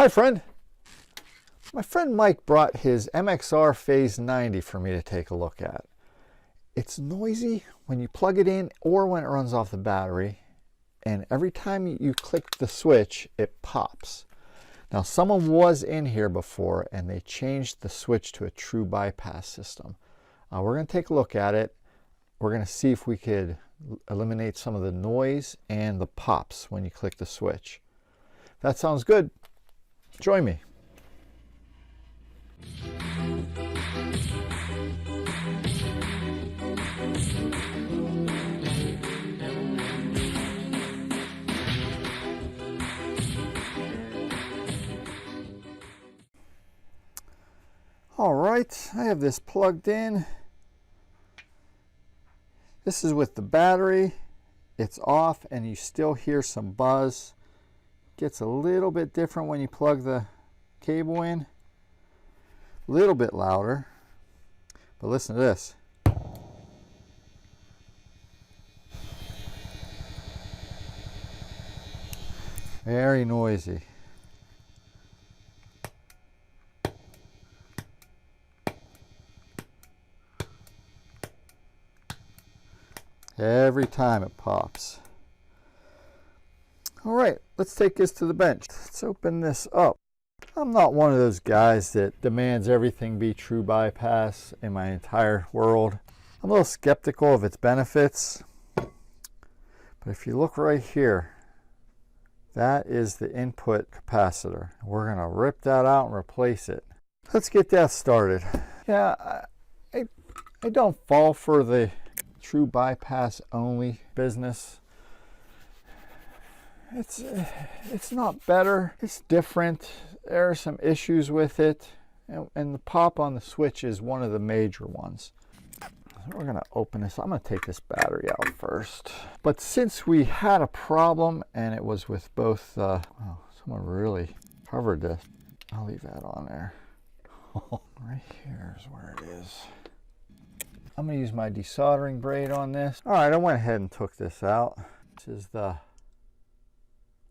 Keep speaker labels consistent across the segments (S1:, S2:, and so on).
S1: Hi, friend. My friend Mike brought his MXR Phase 90 for me to take a look at. It's noisy when you plug it in or when it runs off the battery, and every time you click the switch, it pops. Now, someone was in here before and they changed the switch to a true bypass system. We're going to take a look at it. We're going to see if we could eliminate some of the noise and the pops when you click the switch. If that sounds good, join me. All right, I have this plugged in. This is with the battery. It's off and you still hear some buzz. Gets a little bit different when you plug the cable in. A little bit louder. But listen to this. Very noisy. Every time it pops. All right, let's take this to the bench. Let's open this up. I'm not one of those guys that demands everything be true bypass in my entire world. I'm a little skeptical of its benefits. But if you look right here, that is the input capacitor. We're going to rip that out and replace it. Let's get that started. Yeah, I don't fall for the true bypass only business. It's not better, it's different. There are some issues with it, and the pop on the switch is one of the major ones. So we're going to open this. I'm going to take this battery out first. But since we had a problem and it was with both oh, someone really covered this. I'll leave that on there. Right here is where it is. I'm going to use my desoldering braid on this. All right, I went ahead and took this out. This is the,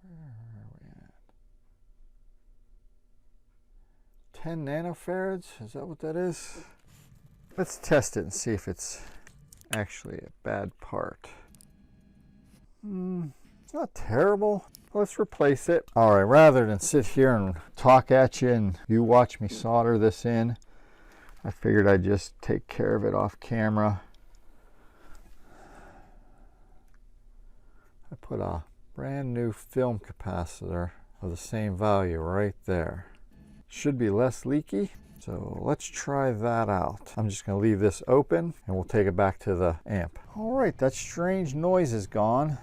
S1: where are we at? 10 nanofarads, is that what that is? Let's test it and see if it's actually a bad part. It's not terrible. Let's replace it. All right, rather than sit here and talk at you and you watch me solder this in, I figured I'd just take care of it off camera. I put a brand new film capacitor of the same value right there. Should be less leaky, so let's try that out. I'm just going to leave this open and we'll take it back to the amp. All right, that strange noise is gone.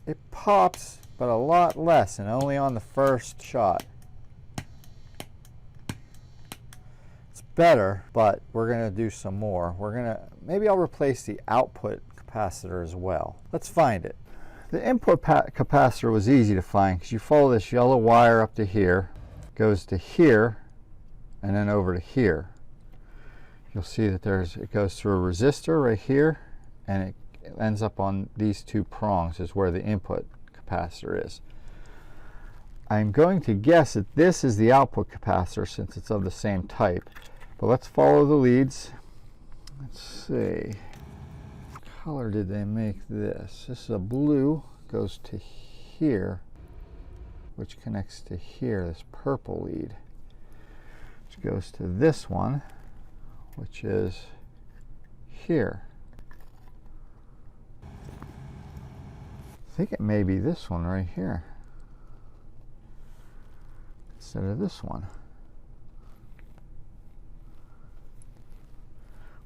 S1: It pops, but a lot less, and only on the first shot. It's better, but we're going to do some more. Maybe I'll replace the output capacitor as well. Let's find it. The input capacitor was easy to find because you follow this yellow wire up to here, goes to here, and then over to here. You'll see that it goes through a resistor right here, and it ends up on these two prongs is where the input capacitor is. I'm going to guess that this is the output capacitor since it's of the same type. But let's follow the leads. Let's see. What color did they make this? This is a blue, goes to here, which connects to here, this purple lead, which goes to this one, which is here. I think it may be this one right here instead of this one.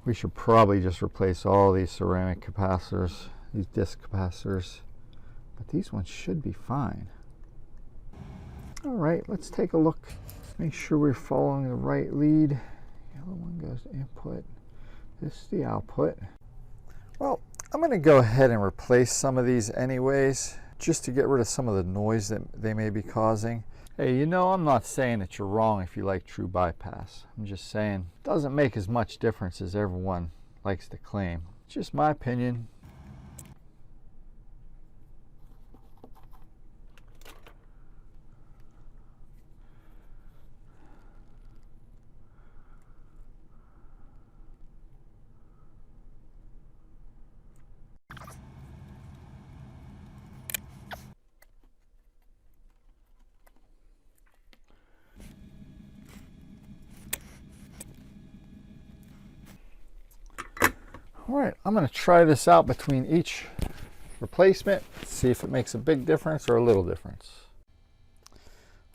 S1: We should probably just replace all these ceramic capacitors, these disc capacitors, but these ones should be fine. All right, let's take a look. Make sure we're following the right lead. Yellow one goes to input. This is the output. Well, I'm going to go ahead and replace some of these anyways, just to get rid of some of the noise that they may be causing. Hey, you know, I'm not saying that you're wrong if you like true bypass. I'm just saying it doesn't make as much difference as everyone likes to claim. It's just my opinion. All right, I'm going to try this out between each replacement, see if it makes a big difference or a little difference.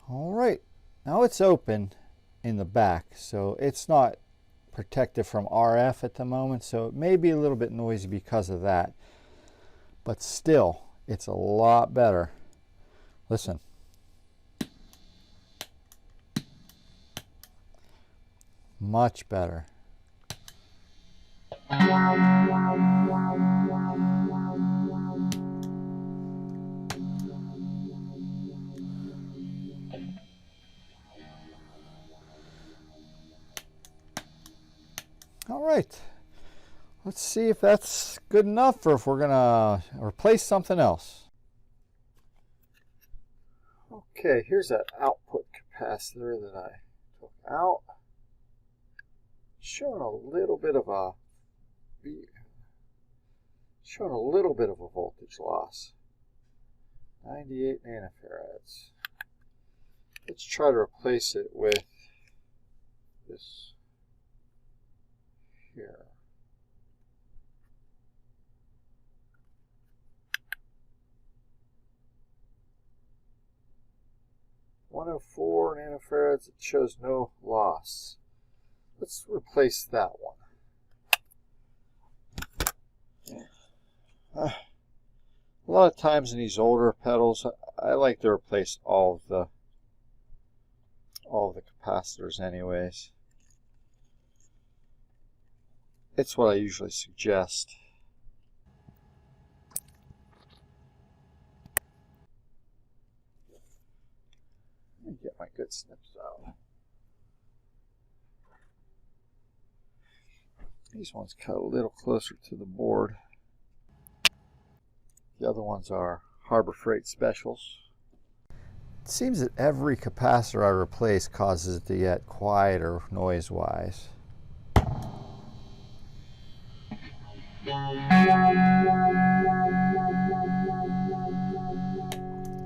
S1: All right, now it's open in the back, so it's not protected from RF at the moment, so it may be a little bit noisy because of that, but still it's a lot better. Listen. Much better. All right, let's see if that's good enough or if we're gonna replace something else. Okay, here's that output capacitor that I took out. Showing a little bit of a voltage loss. 98 nanofarads. Let's try to replace it with this here. (104 nanofarads). It shows no loss. Let's replace that one. A lot of times in these older pedals, I like to replace all of the capacitors anyways. It's what I usually suggest. Let me get my good snips out. These ones cut a little closer to the board. The other ones are Harbor Freight specials. It seems that every capacitor I replace causes it to get quieter noise-wise.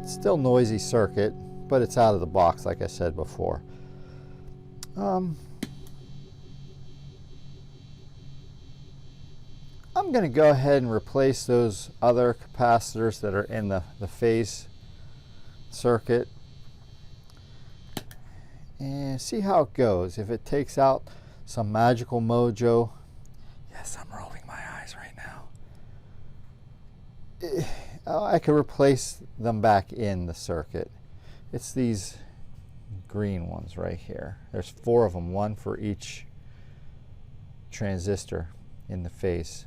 S1: Still noisy circuit, but it's out of the box like I said before. I'm going to go ahead and replace those other capacitors that are in the phase circuit and see how it goes. If it takes out some magical mojo, yes, I'm rolling my eyes right now, I can replace them back in the circuit. It's these green ones right here. There's 4 of them, 1 for each transistor in the phase.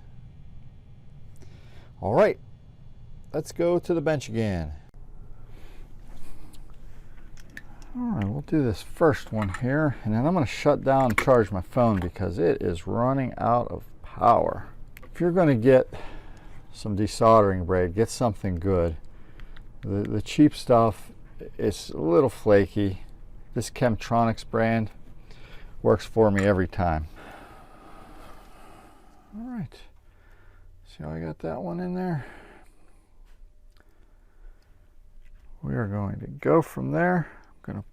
S1: All right, let's go to the bench again. All right, we'll do this first one here, and then I'm going to shut down and charge my phone because it is running out of power. If you're going to get some desoldering braid, get something good. The cheap stuff is a little flaky. This Chemtronics brand works for me every time. All right. See how I got that one in there? We are going to go from there. I'm going to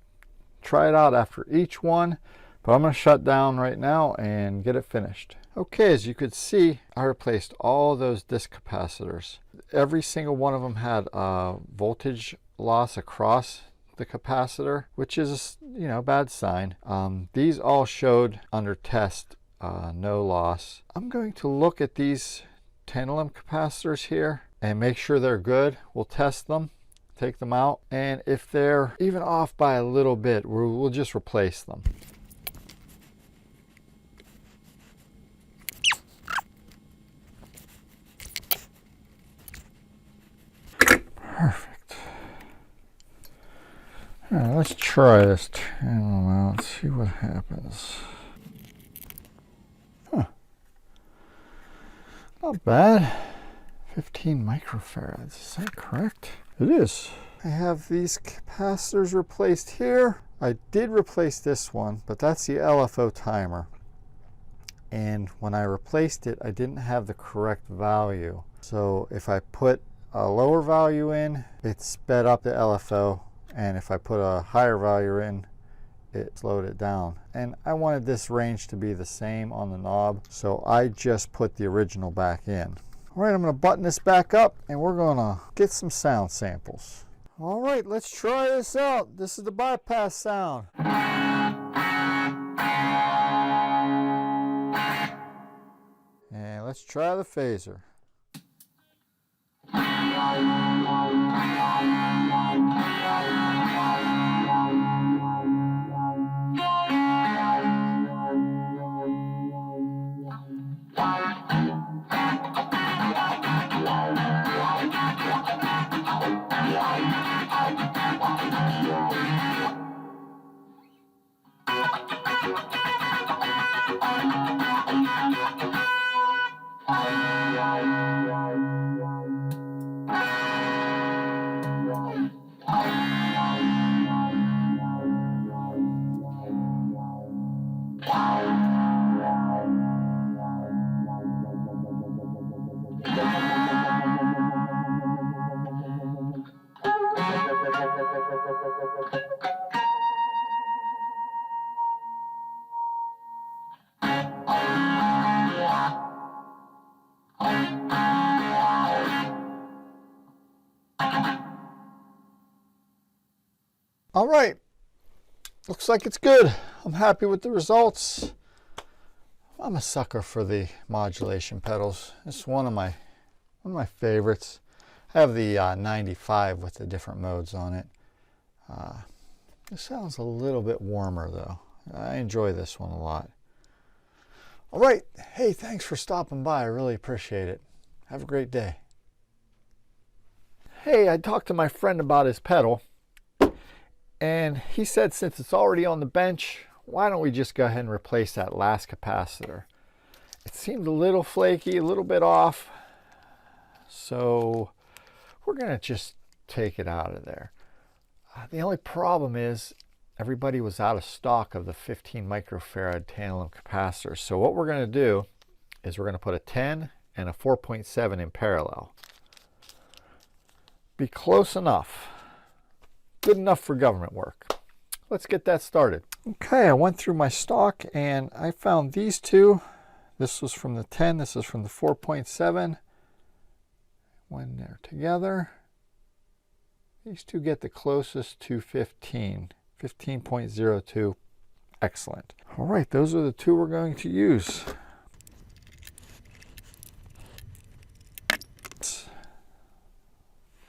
S1: try it out after each one, but I'm going to shut down right now and get it finished. Okay, as you could see, I replaced all those disc capacitors. Every single one of them had a voltage loss across the capacitor, which is, you know, a bad sign. These all showed under test no loss. I'm going to look at these tantalum capacitors here and make sure they're good. We'll test them, take them out, and if they're even off by a little bit, we'll just replace them. Perfect. All right, let's try this tantalum out, see what happens. Not bad. 15 microfarads, is that correct? It is. I have these capacitors replaced here. I did replace this one, but that's the LFO timer. And when I replaced it, I didn't have the correct value. So if I put a lower value in, it sped up the LFO. And if I put a higher value in, it slowed it down. And I wanted this range to be the same on the knob, so I just put the original back in. All right, I'm going to button this back up and we're going to get some sound samples. All right, let's try this out. This is the bypass sound. And let's try the phaser. All right, looks like it's good. I'm happy with the results. I'm a sucker for the modulation pedals. It's one of my favorites. I have the 95 with the different modes on it. It sounds a little bit warmer though. I enjoy this one a lot. All right, hey, thanks for stopping by. I really appreciate it. Have a great day. Hey, I talked to my friend about his pedal, and he said since it's already on the bench, why don't we just go ahead and replace that last capacitor? It seemed a little flaky, a little bit off, so we're going to just take it out of there. The only problem is everybody was out of stock of the 15 microfarad tantalum capacitors. So what we're going to do is we're going to put a 10 and a 4.7 in parallel. Be close enough. Good enough for government work. Let's get that started. Okay, I went through my stock and I found these two. This was from the 10, this is from the 4.7. When they're together, these two get the closest to 15. 15.02. Excellent. All right, those are the two we're going to use.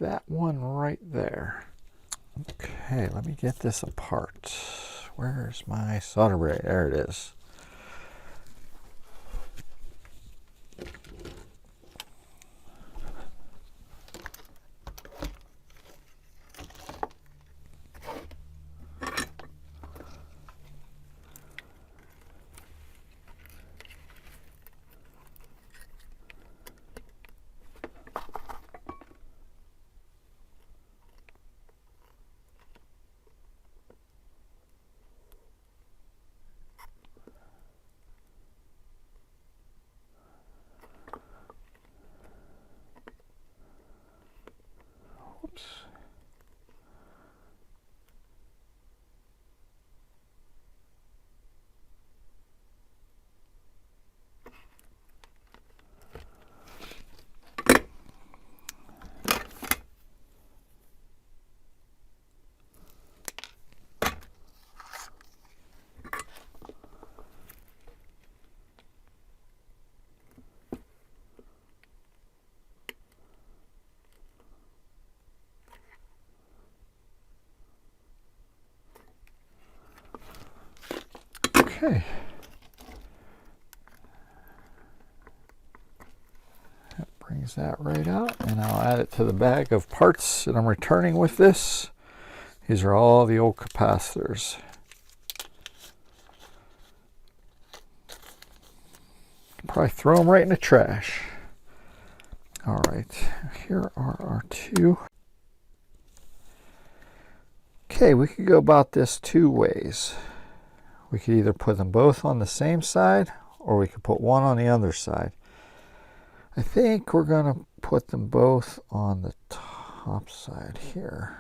S1: That one right there. Okay, let me get this apart. Where's my solder braid? There it is. Oops. Okay. That brings that right out, and I'll add it to the bag of parts that I'm returning with this. These are all the old capacitors. Probably throw them right in the trash. All right, here are our two. Okay, we could go about this two ways. We could either put them both on the same side, or we could put one on the other side. I think we're going to put them both on the top side here.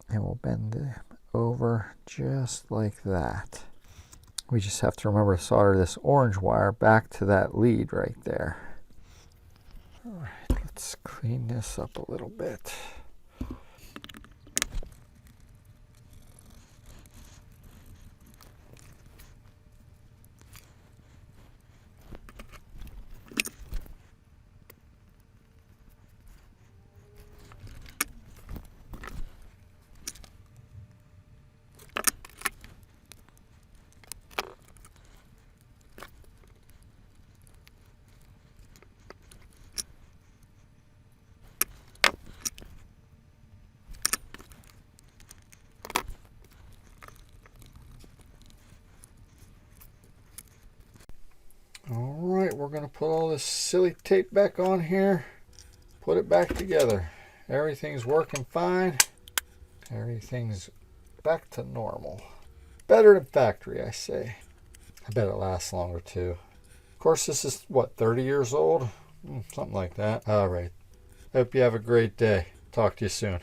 S1: And we'll bend them over just like that. We just have to remember to solder this orange wire back to that lead right there. All right, let's clean this up a little bit. Alright, we're going to put all this silly tape back on here, put it back together. Everything's working fine. Everything's back to normal. Better than factory, I say. I bet it lasts longer too. Of course, this is, what, 30 years old? Something like that. Alright. Hope you have a great day. Talk to you soon.